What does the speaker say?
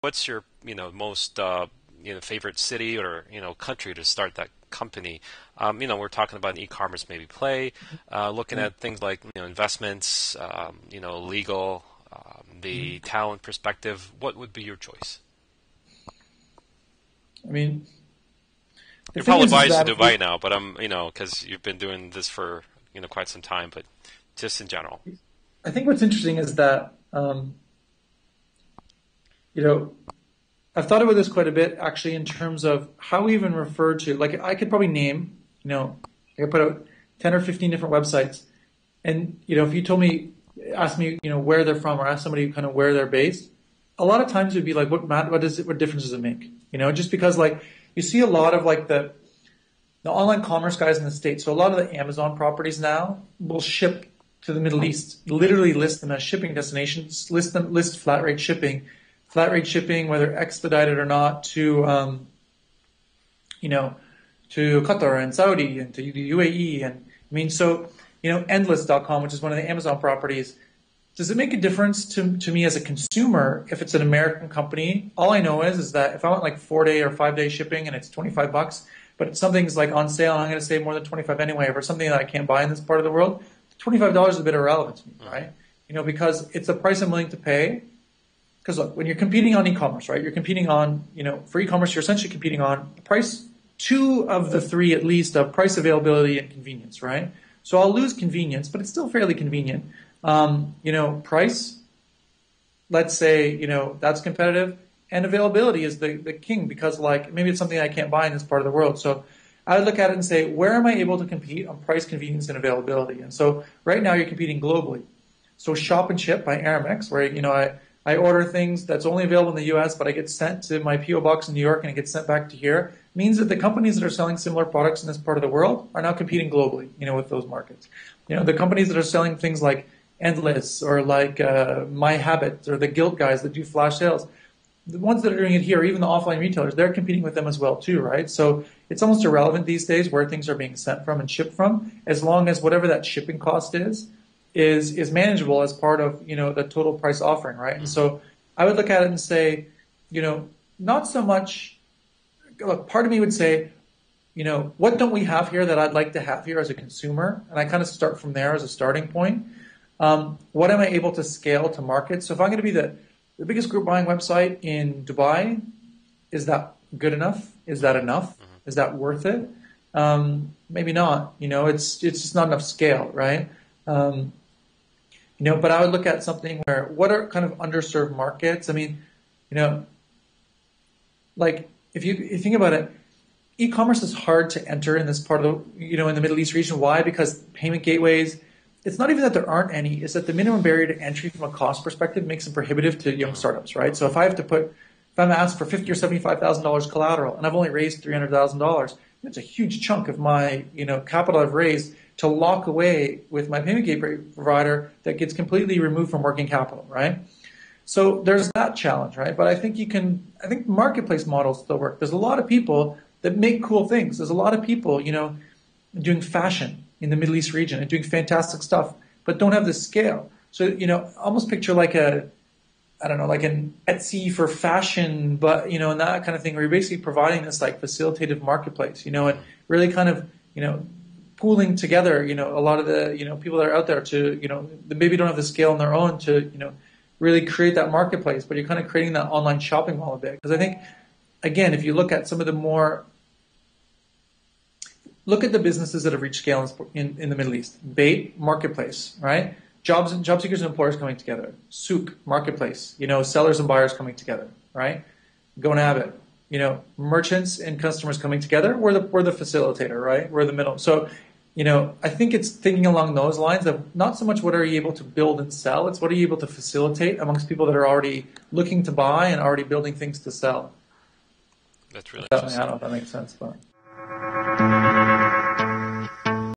what's your most favorite city or country to start that company? We're talking about an e-commerce maybe play, looking at things like investments, legal, the talent perspective. What would be your choice? I mean, you're probably biased to Dubai now, but because you've been doing this for quite some time, but just in general. I think what's interesting is that I've thought about this quite a bit actually in terms of how we even refer to, like I could probably name, I could put out 10 or 15 different websites, and if you ask me, where they're from, or ask somebody kind of where they're based, a lot of times it would be like, what difference does it make? Just because like you see a lot of like the online commerce guys in the States, so a lot of the Amazon properties now will ship to the Middle East, literally list them as shipping destinations, list flat rate shipping, whether expedited or not, to to Qatar and Saudi and to the UAE, and I mean, so Endless.com, which is one of the Amazon properties. Does it make a difference to me as a consumer if it's an American company? All I know is that if I want like 4-day or 5-day shipping and it's $25, but something's like on sale and I'm going to save more than 25 anyway, for something that I can't buy in this part of the world, $25 is a bit irrelevant to me, right? Because it's the price I'm willing to pay. Because look, when you're competing on e-commerce, right, you're competing on, for e-commerce, you're essentially competing on price, 2 of the 3 at least of price, availability, and convenience, right? So I'll lose convenience, but it's still fairly convenient. Price, let's say, that's competitive, and availability is the king, because like maybe it's something I can't buy in this part of the world. So I would look at it and say, where am I able to compete on price, convenience, and availability? And so right now you're competing globally. So Shop and Ship by Aramex, where I order things that's only available in the U.S., but I get sent to my P.O. box in New York and it gets sent back to here, means that the companies that are selling similar products in this part of the world are now competing globally, with those markets. The companies that are selling things like Endless or like My Habit or the Guild guys that do flash sales, the ones that are doing it here, even the offline retailers, they're competing with them as well too, right? So it's almost irrelevant these days where things are being sent from and shipped from, as long as whatever that shipping cost is manageable as part of, the total price offering, right? And so I would look at it and say, not so much, look, part of me would say, what don't we have here that I'd like to have here as a consumer? And I kind of start from there as a starting point. What am I able to scale to market? So if I'm going to be the biggest group buying website in Dubai, is that good enough? Is that enough? Is that worth it? Maybe not. It's just not enough scale, right? But I would look at something where, what are kind of underserved markets? I mean, like if you think about it, e-commerce is hard to enter in this part of the, in the Middle East region. Why? Because payment gateways, it's not even that there aren't any, it's that the minimum barrier to entry from a cost perspective makes them prohibitive to young startups, right? So if I'm asked for $50,000 or $75,000 collateral and I've only raised $300,000, it's a huge chunk of my, capital I've raised to lock away with my payment gateway provider that gets completely removed from working capital, right? So there's that challenge, right? But I think marketplace models still work. There's a lot of people that make cool things. There's a lot of people, doing fashion in the Middle East region and doing fantastic stuff, but don't have the scale. So, almost picture like an Etsy for fashion, but, and that kind of thing, where you're basically providing this like facilitative marketplace, and really kind of, pooling together, a lot of the, people that are out there to, that maybe don't have the scale on their own to, really create that marketplace, but you're kind of creating that online shopping mall a bit. Because I think, again, if you look at some of the look at the businesses that have reached scale in the Middle East. Bait, marketplace, right? Job seekers and employers coming together. Souk, marketplace, sellers and buyers coming together, right? Go and have it. Merchants and customers coming together. We're the facilitator, right? We're the middle. So, I think it's thinking along those lines of not so much what are you able to build and sell, it's what are you able to facilitate amongst people that are already looking to buy and already building things to sell. That's really I interesting. don't know if that makes sense, but